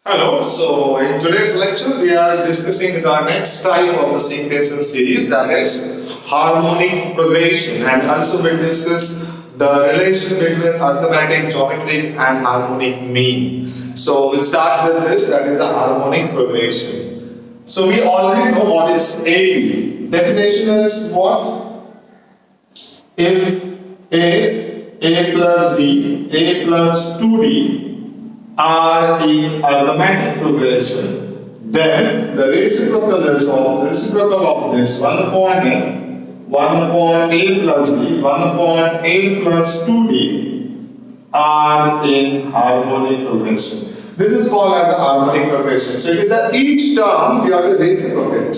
Hello, so in today's lecture we are discussing the next type of the sequential series, that is harmonic progression, and also we'll discuss the relation between arithmetic, geometric and harmonic mean. So we start with this, that is the harmonic progression. So we already know what is AB. Definition is what? If A plus D, A plus 2D are in arithmetic progression, then the reciprocal of this 1 upon A plus D, 1 upon A plus 2D are in harmonic progression. This is called as a harmonic progression. So it is that each term we have to reciprocate.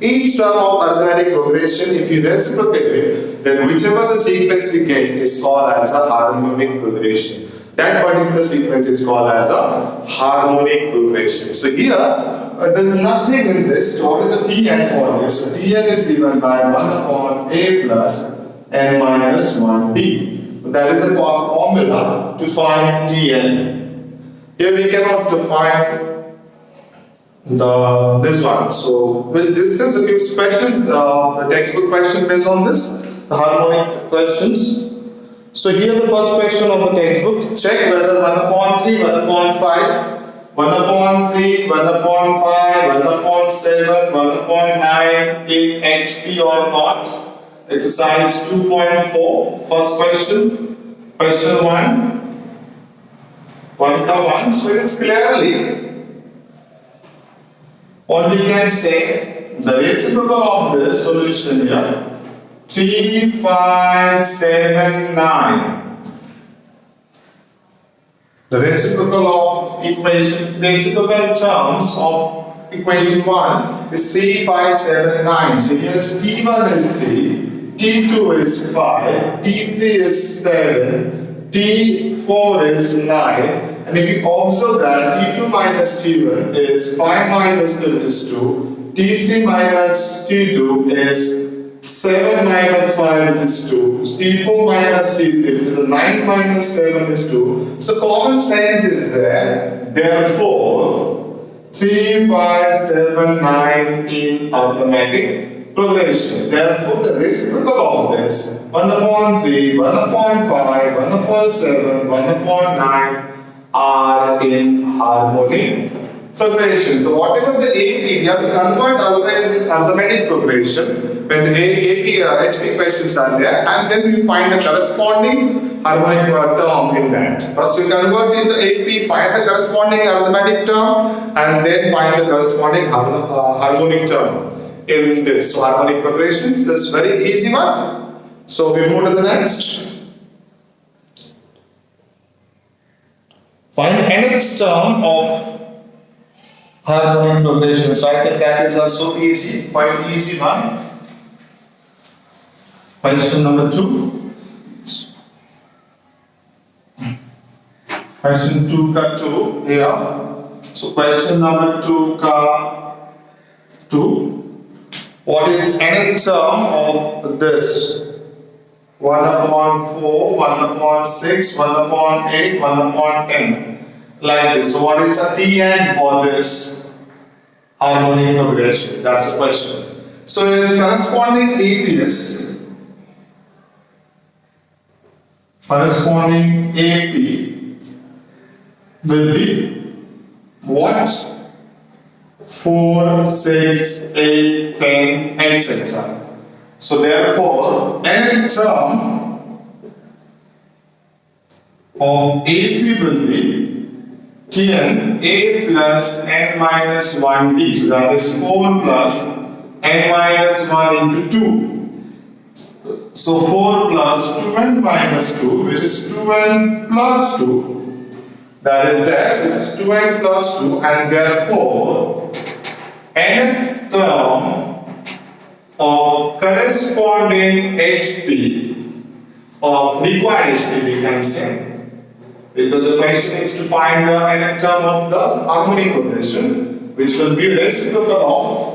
Each term of arithmetic progression, if you reciprocate it, then whichever the sequence we get is called as a harmonic progression. That particular sequence is called as a harmonic progression. So here, there is nothing in this. So what is the Tn for this? So Tn is given by 1 upon A plus n minus 1d. That is the formula to find Tn. Here we cannot define this one. So we'll discuss a few questions, the textbook question based on this, the harmonic questions. So here the first question of the textbook, check whether 1 upon 3, 1 upon 5, 1 upon 3, 1 upon 5, 1 upon 7, 1 upon 9 in HP or not. Exercise 2.4, first question, question 1, 1 ka 1. So it is clearly, what we can say, the reciprocal of this solution here, 3, 5, 7, 9. The reciprocal of equation, reciprocal terms of equation 1 is 3, 5, 7, 9. So here T1 is 3, T2 is 5, T3 is 7, T4 is 9. And if you observe that T2 minus T1 is 5 minus 2, which is 2, T3 minus T2 is 7 minus 5, which is 2, T4 minus T3, which is 9 minus 7 is 2. So common sense is there. Therefore, 3, 5, 7, 9 in arithmetic progression. Therefore, the reciprocal of this 1 upon 3, 1 upon 5, 1 upon 7, 1 upon 9 are in harmonic progression. So whatever the AP, we have to convert always in arithmetic progression when the AP, HP questions are there, and then we find the corresponding harmonic term in that. First we convert in the AP, find the corresponding arithmetic term, and then find the corresponding harmonic term in this. So harmonic progressions, this is very easy one. So we move to the next. Find nth term of harmonic progression. So I think that is also easy, quite easy one. Question number 2. Question 2 ka 2 here. So question number 2 ka 2. What is nth term of this? 1 upon 4, 1 upon 6, 1 upon 8, 1 upon 10. Like this. So what is the Tn for this harmonic progression? That's the question. So its corresponding APs, corresponding AP will be what? 4, 6, 8, 10, etc. So therefore, nth term of AP will be Tn A plus n minus 1d. So that is 4 plus n minus 1 into 2. So 4 plus 2n minus 2, which is 2n plus 2. That is that, which is 2n plus 2, and therefore nth term of corresponding HP of required HP, we can say, because the question is to find the nth term of the harmonic progression, which will be reciprocal of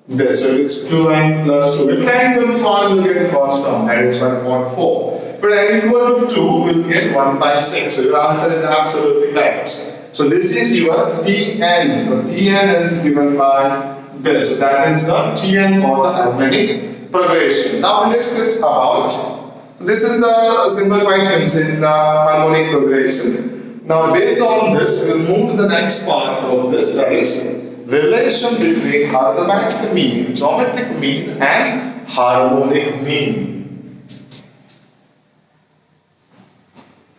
this. So it's 2n plus 2. If n equal to 1, we'll get the first term, that is 1.4. But n equal to 2, we'll get 1 by 6. So your answer is absolutely correct. So this is your Tn. So Tn is given by this. So that is the Tn for the harmonic progression. Now we discuss about, this is the simple questions in the harmonic progression. Now based on this, we'll move to the next part of this, that is relation between arithmetic mean, geometric mean and harmonic mean.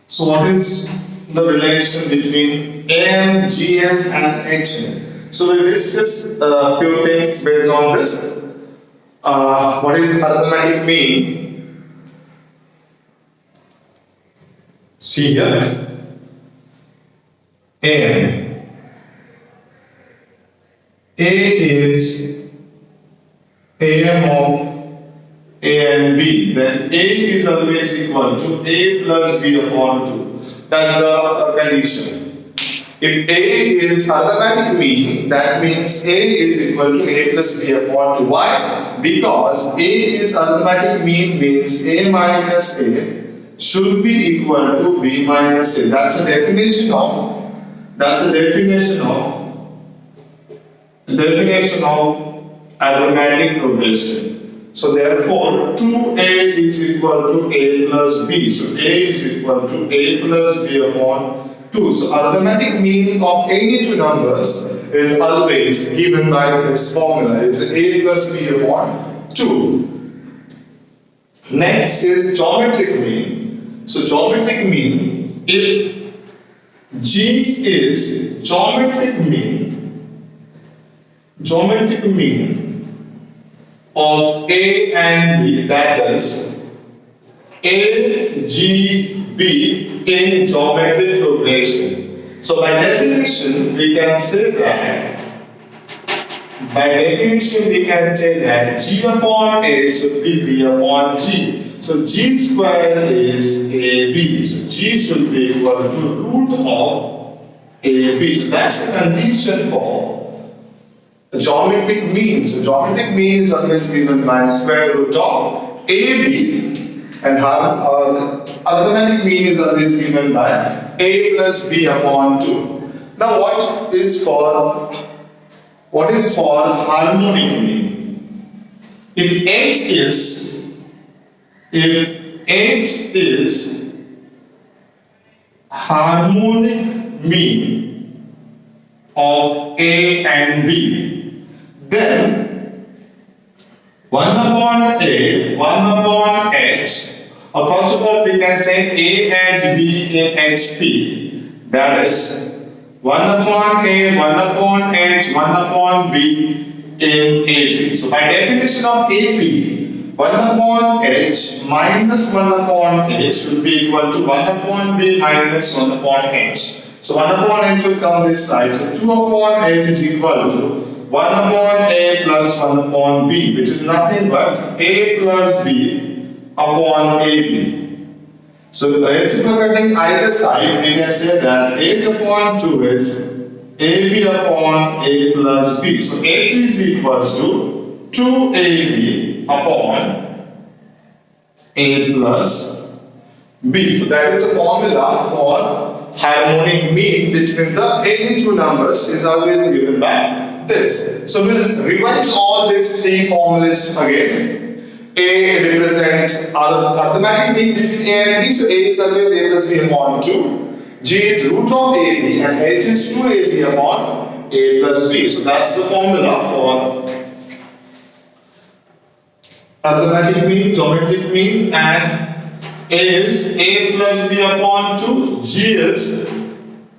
So what is the relation between AM, GM and HM? So we'll discuss a few things based on this. What is arithmetic mean? See here, AM. A is AM of A and B. Then A is always equal to A plus B upon 2. That's the condition. If A is arithmetic mean, that means A is equal to A plus B upon 2. Why? Because A is arithmetic mean means A minus A should be equal to B minus A. That's the definition of arithmetic progression. So therefore 2A is equal to A plus B. So A is equal to A plus B upon 2. So arithmetic mean of any two numbers is always given by this formula. It's A plus B upon 2. Next is geometric mean. So geometric mean, if G is geometric mean of A and B, that is A, G, B in geometric progression. So by definition we can say that G upon A should be B upon G. So G square is AB. So G should be equal to root of AB. So that's the condition for geometric mean. So geometric mean is always given by square root of AB, and arithmetic mean is always given by A plus B upon 2. Now what is for harmonic mean? If H is harmonic mean of A and B, then 1 upon A, 1 upon H, or first of all we can say A and B in HP, that is 1 upon A, 1 upon H, 1 upon B in AB. So by definition of AB, 1 upon H minus 1 upon A should be equal to 1 upon B minus 1 upon H. So 1 upon H will come this side. So 2 upon H is equal to 1 upon A plus 1 upon B, which is nothing but A plus B upon AB. So reciprocating either side, we can say that H upon 2 is AB upon A plus B. So H is equals to 2AB upon A plus B. So that is a formula for harmonic mean between the any two numbers is always given by this. So we'll revise all these three formulas again. A represent arithmetic mean between A and B. So A is always A plus B upon 2. G is root of AB and H is 2AB upon A plus B. So that's the formula for arithmetic mean, geometric mean, and A is A plus B upon 2. G is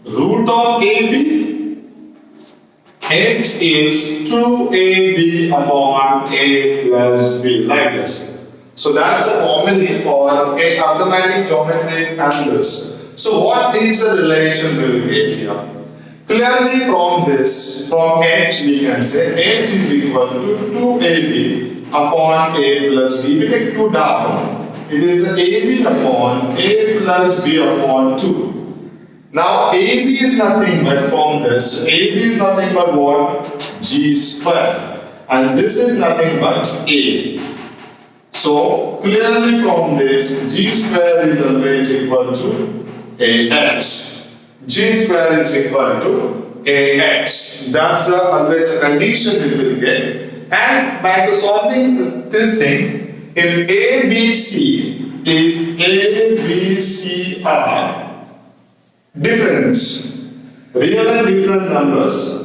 root of AB. H is 2AB upon A plus B, like this. So that's the formula for arithmetic, geometric, and this. So what is the relation we'll get here? Clearly from this, from H we can say H is equal to 2AB upon A plus B. If we take 2 down, it is AB upon A plus B upon 2. Now AB is nothing but from this. AB is nothing but what? G square. And this is nothing but A. So clearly from this, G square is always equal to AH. G square is equal to AH. That's always a condition we will get. And by solving this thing, if A, B, C, are different, real and different numbers,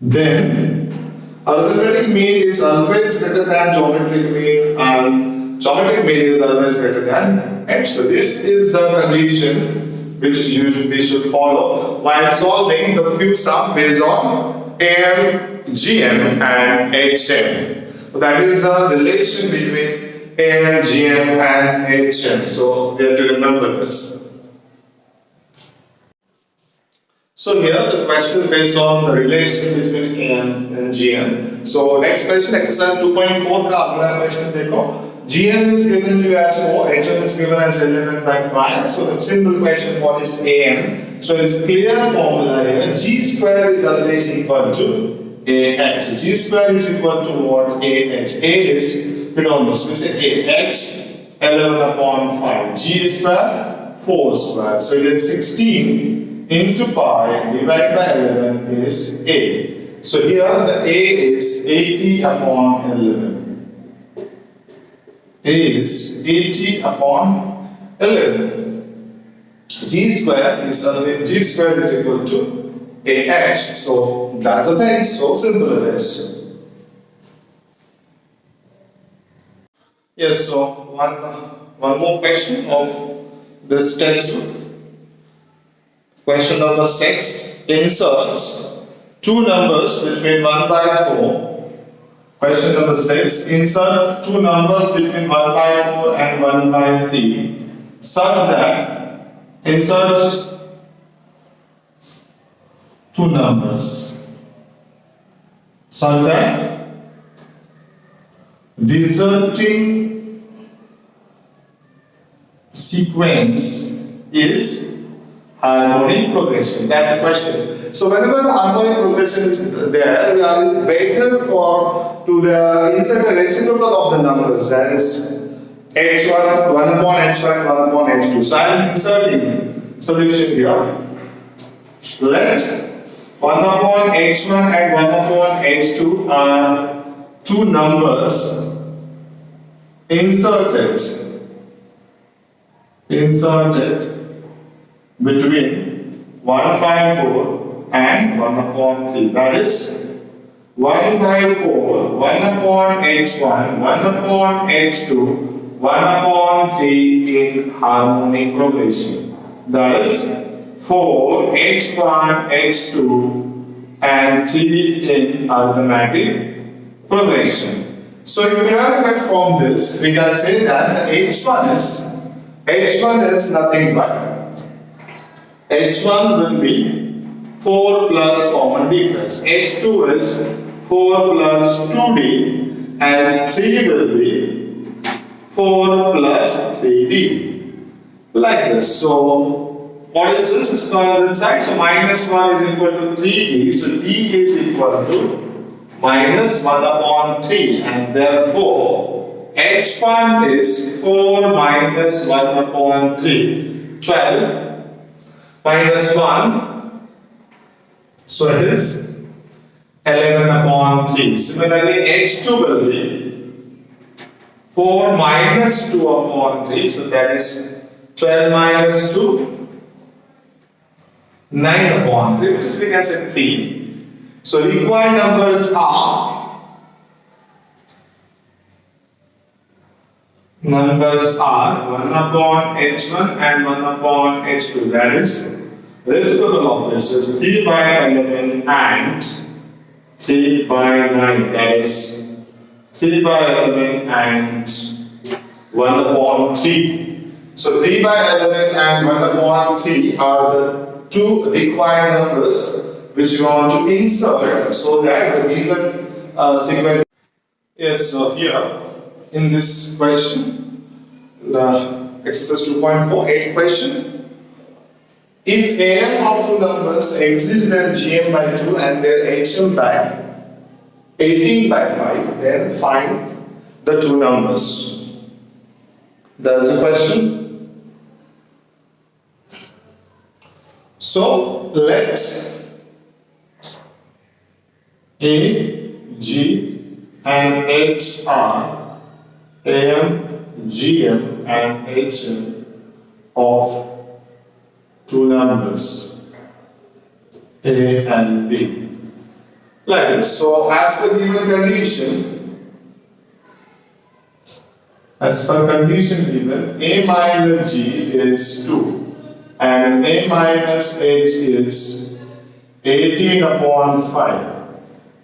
then arithmetic mean is always greater than geometric mean, and geometric mean is always greater than h. So this is the condition which we should follow while solving the Q sum based on AM, GM and HM. So that is the relation between AM, GM and HM. So we have to remember this. So here the question based on the relation between AM and GM. So next question, exercise 2.4 का अगला question देखो. GM is given to you as 4, HM is given as 11 by 5. So the simple question, what is AM? So it's clear formula here. G square is always equal to AH. G square is equal to what? AH. A is, we don't know, so we say AH 11 upon 5. G square 4 square. So it is 16 into 5 divided by 11 is A. So here the A is 80 upon 11. A is 80 upon 11. G square is equal to AH. So that's the thing. So simple it is. Yes. So one more question of this textbook. Question number 6. Insert two numbers between 1 by 4. Question number 6. Insert two numbers between 1 by 4 and 1 by 3 such that insert two numbers such that resulting sequence is harmonic progression. That's the question. So whenever the harmonic progression is there, it's better to insert a reciprocal of the numbers, that is h1, 1 upon h1, 1 upon h2. So I am inserting solution here. Let 1 upon h1 and 1 upon h2 are two numbers inserted between 1 by 4 and 1 upon 3. That is 1 by 4, 1 upon h1, 1 upon h2, 1 upon 3 in harmonic progression. That is 4, h1, h2 and 3 in arithmetic progression. So if we are from this, we can say that the h1 is nothing but h1 will be 4 plus common difference. h2 is 4 plus 2d and 3 will be 4 plus 3d. Like this. So what is this? It's on this side. So minus 1 is equal to 3d. So d is equal to minus 1 upon 3 and therefore h1 is 4 minus 1 upon 3. 12 minus 1. So it is 11 upon 3. Similarly, h2 will be 4 minus 2 upon 3. So that is 12 minus 2, 9 upon 3, which is we can say 3. So required numbers are 1 upon h1 and 1 upon h2. That is reciprocal of this. So it's 3 by 11 and 3 by 9. That is 3 by 11 and 1 upon 3. So 3 by 11 and 1 upon 3 are the two required numbers which you want to insert so that the given sequence. Yes, so here in this question, the exercise 2.4, 8 question. If AM of two numbers exceeds their GM by 2 and their HM by 18 by 5, then find the two numbers. That's the question. So let A, G and H are AM, GM and HM of two numbers A and B. Like this. So as per given condition, given, A minus G is 2 and A minus H is 18 upon 5.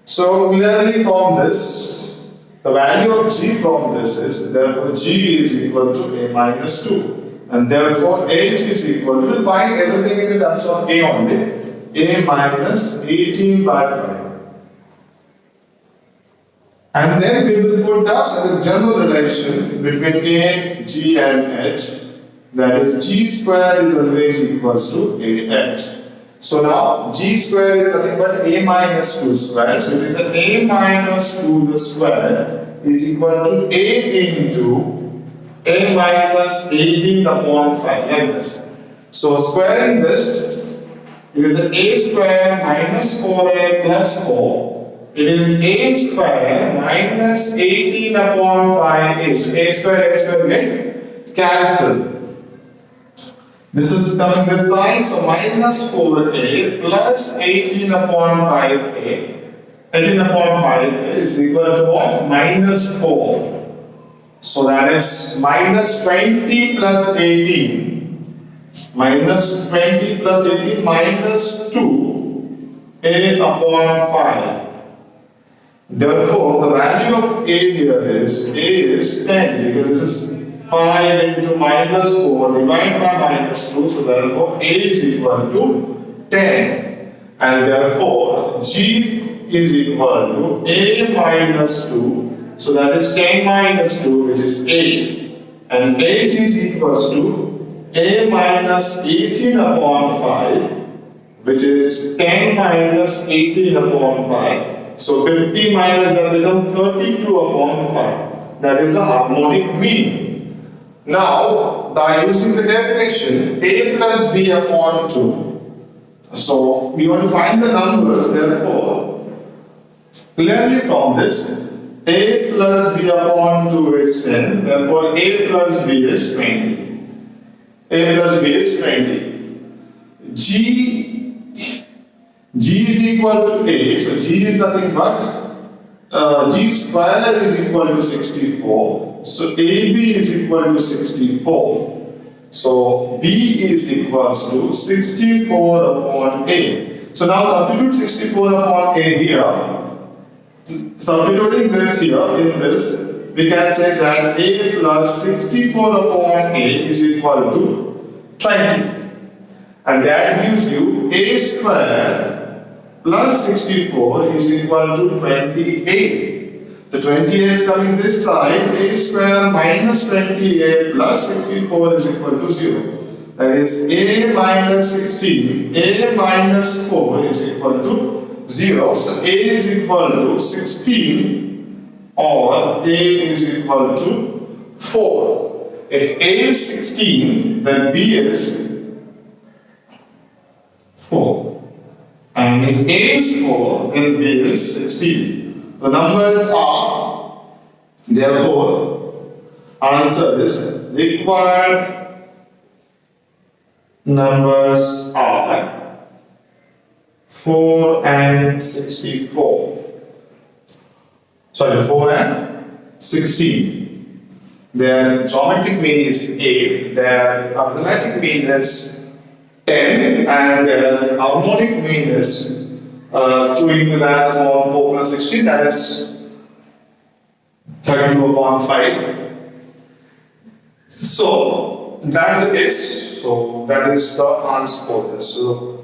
So clearly from this, the value of G from this is, therefore G is equal to A minus 2 and therefore H is equal to, we'll find everything in the terms of A only, A minus 18 by 5. And then we will put the general relation between A, G and H, that is G square is always equals to AH. So now G square is nothing but A minus 2 square. So it is that A minus 2 the square is equal to A into A minus 18 upon 5, like this. So squaring this, it is A square minus 4A plus 4. It is A square minus 18 upon 5A. So A square get cancelled. This is coming this side, so minus 4A plus 18 upon 5A. 18 upon 5A is equal to what? Minus 4. So that is minus 20 plus 18. Minus 20 plus 18 minus 2A upon 5. Therefore, the value of A here is, A is 10 because this is 5 into minus 4 divided by minus 2, so therefore A is equal to 10 and therefore G is equal to A minus 2, so that is 10 minus 2 which is 8 and H is equals to A minus 18 upon 5 which is 10 minus 18 upon 5. So 50 minus that becomes 32 upon 5. That is the harmonic mean. Now, by using the definition A plus B upon 2, so we want to find the numbers, therefore, clearly from this, A plus B upon 2 is 10, therefore A plus B is 20. A plus B is 20. G is equal to A, so G is nothing but G square is equal to 64, so AB is equal to 64, so B is equals to 64 upon A. So now substitute 64 upon A here, substituting this here in this, we can say that A plus 64 upon A is equal to 20, and that gives you A square plus 64 is equal to 28. The 28 is coming this side. A square minus 28 plus 64 is equal to 0. That is A minus 16. A minus 4 is equal to 0. So A is equal to 16 or A is equal to 4. If A is 16, then B is 4. And if A is 4, then B is 16. The numbers are, therefore, answer is required numbers are 4 and 64. Sorry, 4 and 16. Their geometric mean is 8, their arithmetic mean is 10 and harmonic mean is 2 into that upon 4 plus 16, that is 32 upon 5. So that's the case. So that is the answer for this. So